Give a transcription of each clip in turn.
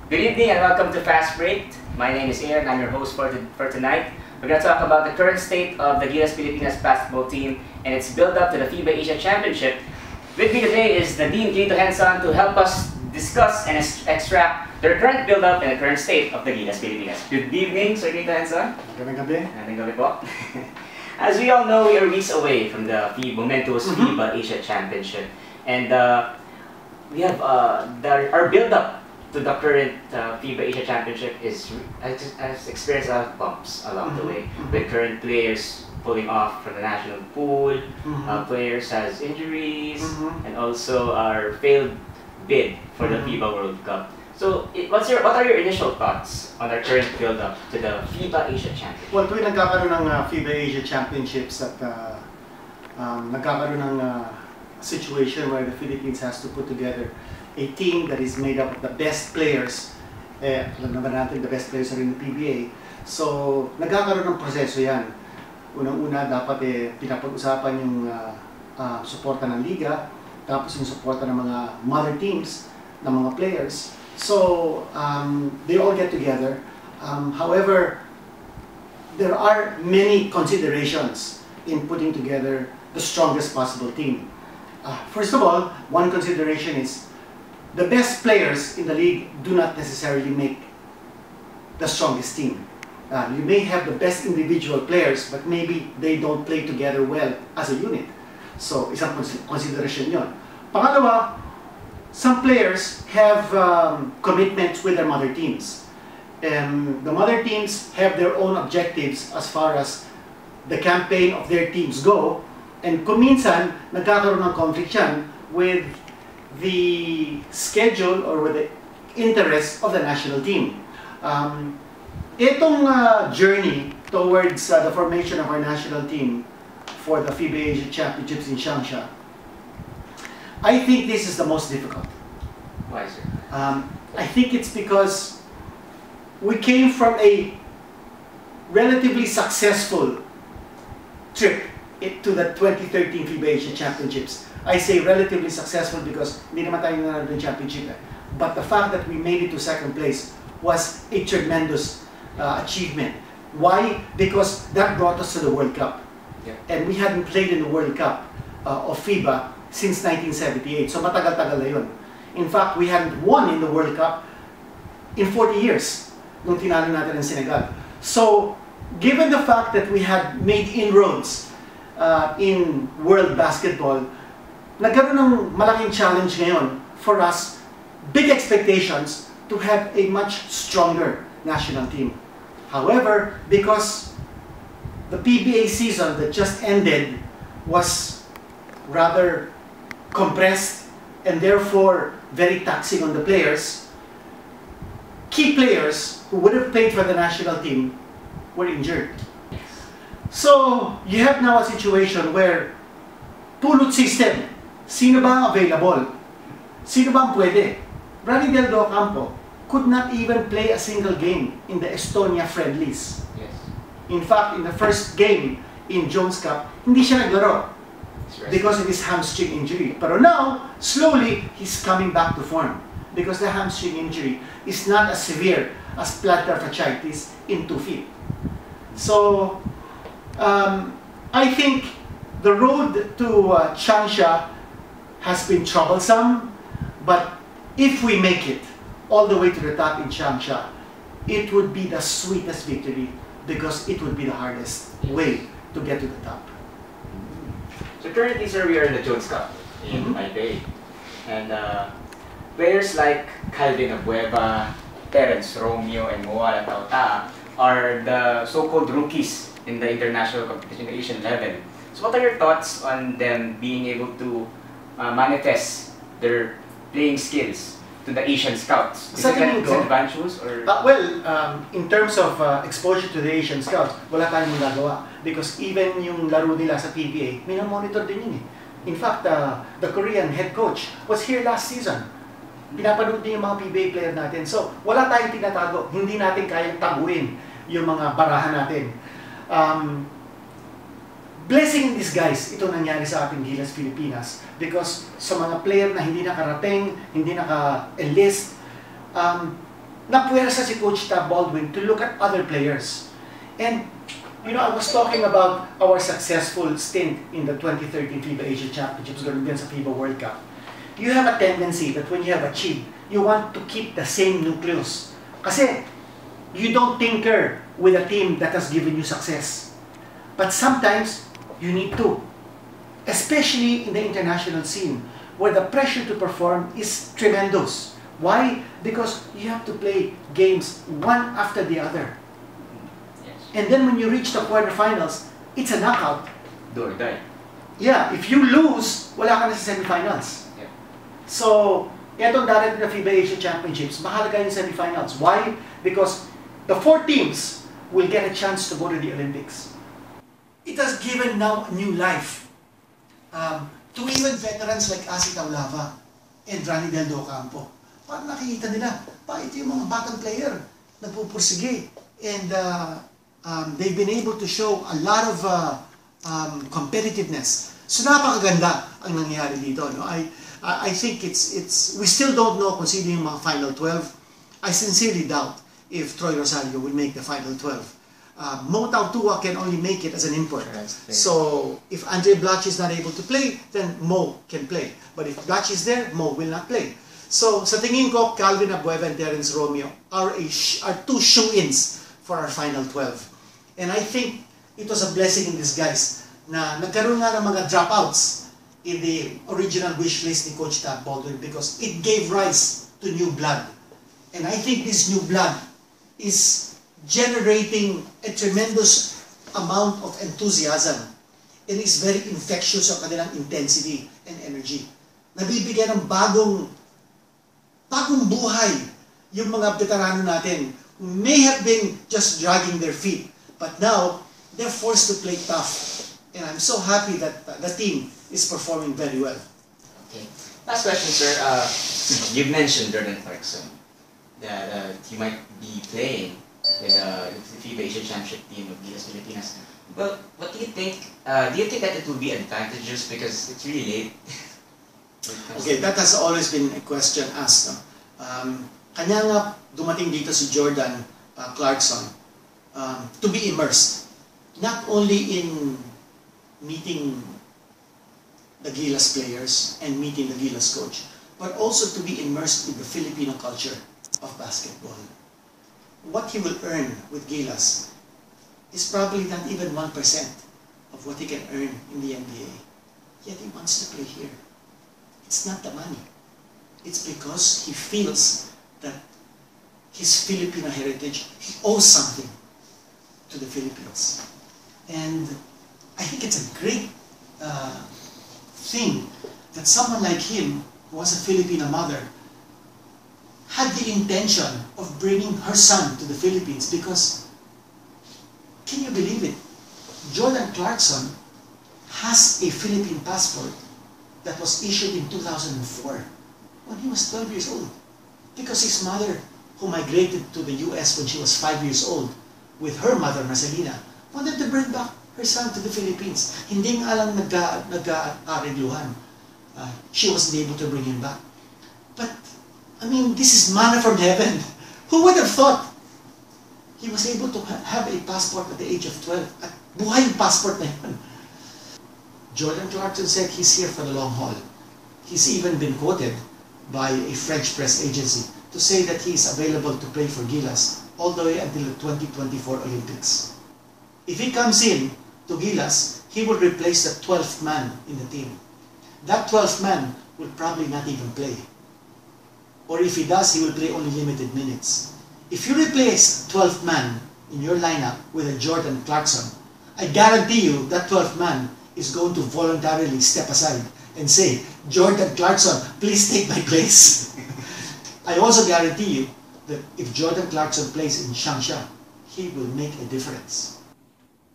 Good evening and welcome to Fast Break. My name is Aaron. I'm your host for tonight. We're going to talk about the current state of the Gilas Pilipinas basketball team and its build-up to the FIBA Asia Championship. With me today is the Dean Quinito Henson to help us discuss and extract the current build-up and the current state of the Gilas Pilipinas. Good evening, Sir Quinito Henson. Magandang gabi. Magandang gabi po. As we all know, we are weeks away from the momentous FIBA Asia Championship. And we have our build-up to the current FIBA Asia Championship has experienced a lot of bumps along the way, with current players pulling off from the national pool, players has injuries, and also our failed bid for the FIBA World Cup. So, what are your initial thoughts on our current build-up to the FIBA Asia Championship? Well, tuwing nagkakaroon ng FIBA Asia Championships at nagkakaroon ng situation where the Philippines has to put together a team that is made up of the best players, alam naman natin the best players are in the PBA. So, nagkakaroon ng proseso yan. Unang-una, dapat pinapag-usapan yung suporta ng liga, tapos yung suporta ng mga mother teams, ng mga players. So, they all get together. However, there are many considerations in putting together the strongest possible team. First of all, one consideration is the best players in the league do not necessarily make the strongest team. You may have the best individual players, but maybe they don't play together well as a unit. So, isang consideration yun. Pangalawa, some players have commitments with their mother teams. And the mother teams have their own objectives as far as the campaign of their teams go. And kuminsan, nagkakaroon ng conflict yan with the schedule or with the interest of the national team. Itong journey towards the formation of our national team for the FIBA Asia Championships in Changsha, I think this is the most difficult. Why, sir? I think it's because we came from a relatively successful trip to the 2013 FIBA Asia Championships. I say relatively successful because hindi naman tayo nanalo ng championship. But the fact that we made it to second place was a tremendous achievement. Why? Because that brought us to the World Cup. Yeah. And we hadn't played in the World Cup of FIBA since 1978. So matagal-tagal na yun. In fact, we hadn't won in the World Cup in 40 years nung tinalo natin ng Senegal. So, given the fact that we had made inroads in world basketball, nagkaroon ng malaking challenge ngayon for us, big expectations to have a much stronger national team. However, because the PBA season that just ended was rather compressed and therefore very taxing on the players, key players who would have played for the national team were injured. So, you have now a situation where pulot system. Sino ba ang available? Sino ba ang pwede? Rani Del Do Campo could not even play a single game in the Estonia friendlies. Yes. In fact, in the first game in Jones Cup, hindi siya naglaro because of his hamstring injury. Pero now, slowly, he's coming back to form because the hamstring injury is not as severe as plantar fasciitis in 2 feet. So, I think the road to Changsha has been troublesome, but if we make it all the way to the top in Changsha, it would be the sweetest victory because it would be the hardest way to get to the top. So currently, sir, we are in the Jones Cup in Taipei. And players like Calvin Abueva, Terence Romeo, and Moala Tauta are the so-called rookies in the international competition, Asian level. So what are your thoughts on them being able to manifest their playing skills to the Asian scouts? Is it advantageous or? In terms of exposure to the Asian scouts, wala tayong magagawa because even yung laro nila sa PBA, minamonitor din yun eh. In fact, the Korean head coach was here last season. Pinapanood din yung mga PBA player natin. So, wala tayong tinatago. Hindi natin kayang taguin yung mga barahan natin. Blessing in disguise, ito nangyari sa ating Gilas Pilipinas because sa mga player na hindi nakarating, hindi naka-enlist, napuwersa si Coach Tab Baldwin to look at other players. And, you know, I was talking about our successful stint in the 2013 FIBA Asia Championships, ganun din sa FIBA World Cup. You have a tendency that when you have achieved, you want to keep the same nucleus. Kasi, you don't tinker with a team that has given you success. But sometimes, you need to. Especially in the international scene, where the pressure to perform is tremendous. Why? Because you have to play games one after the other. Yes. And then when you reach the quarterfinals, it's a knockout. Do or die. Yeah, if you lose, wala ka na sa semifinals. Yeah. So, etong darating na FIBA Asia Championships, mahalaga yung semifinals. Why? Because the 4 teams will get a chance to go to the Olympics. It has given now a new life to even veterans like Asi Taulava and Rani Del Do Campo. Parang nakikita nila, ito yung mga batang player, nagpupursige. And they've been able to show a lot of competitiveness. So napakaganda ang nangyayari dito. No? I think we still don't know kung sino yung mga final 12. I sincerely doubt if Troy Rosario will make the final 12. Mo Tautua can only make it as an import. So if Andre Blatch is not able to play, then Mo can play. But if Blatch is there, Mo will not play. So sa tingin ko, Calvin Abueva and Terence Romeo are 2 shoe-ins for our final 12. And I think it was a blessing in disguise na nagkaroon nga ng mga dropouts in the original wish list ni Coach Tab Baldwin because it gave rise to new blood. And I think this new blood is generating a tremendous amount of enthusiasm and is very infectious sa kanilang intensity and energy. Nabibigyan ng bagong buhay yung mga veterano natin who may have been just dragging their feet, but now they're forced to play tough. And I'm so happy that the team is performing very well. Okay. Last question, sir. You've mentioned Jordan Clarkson that he might be playing with the FIBA Asia Championship team of Gilas Pilipinas. Well, what do you think? Do you think that it will be advantageous because it's really late? Okay, that has always been a question asked. No? Kanya nga dumating dito si Jordan Clarkson to be immersed, not only in meeting the Gilas players and meeting the Gilas coach, but also to be immersed in the Filipino culture of basketball. What he will earn with Gilas is probably not even 1% of what he can earn in the NBA. Yet he wants to play here. It's not the money. It's because he feels that his Filipino heritage, he owes something to the Philippines. And I think it's a great thing that someone like him, who has a Filipino mother, had the intention of bringing her son to the Philippines because, can you believe it? Jordan Clarkson has a Philippine passport that was issued in 2004 when he was 12 years old. Because his mother, who migrated to the US when she was 5 years old, with her mother, Marcelina, wanted to bring back her son to the Philippines. Hindi nga lang nagka-arregluhan. She wasn't able to bring him back. But I mean, this is manna from heaven. Who would have thought he was able to have a passport at the age of 12? At buhay yung passport na yun. Jordan Clarkson said he's here for the long haul. He's even been quoted by a French press agency to say that he is available to play for Gilas all the way until the 2024 Olympics. If he comes in to Gilas, he will replace the 12th man in the team. That 12th man will probably not even play. Or if he does, he will play only limited minutes. If you replace 12th man in your lineup with a Jordan Clarkson, I guarantee you that 12th man is going to voluntarily step aside and say, Jordan Clarkson, please take my place. I also guarantee you that if Jordan Clarkson plays in Changsha, he will make a difference.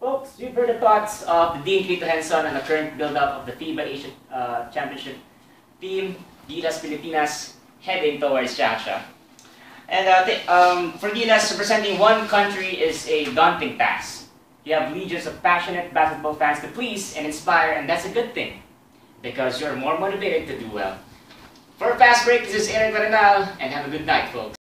Folks, you've heard the thoughts of the Dean Quinito Henson on the current build-up of the FIBA Asia Championship team, Gilas Pilipinas, heading towards Changsha. And for Gilas, representing one country is a daunting task. You have legions of passionate basketball fans to please and inspire, and that's a good thing, because you're more motivated to do well. For a fast break, this is Aaron Varenal, and have a good night, folks.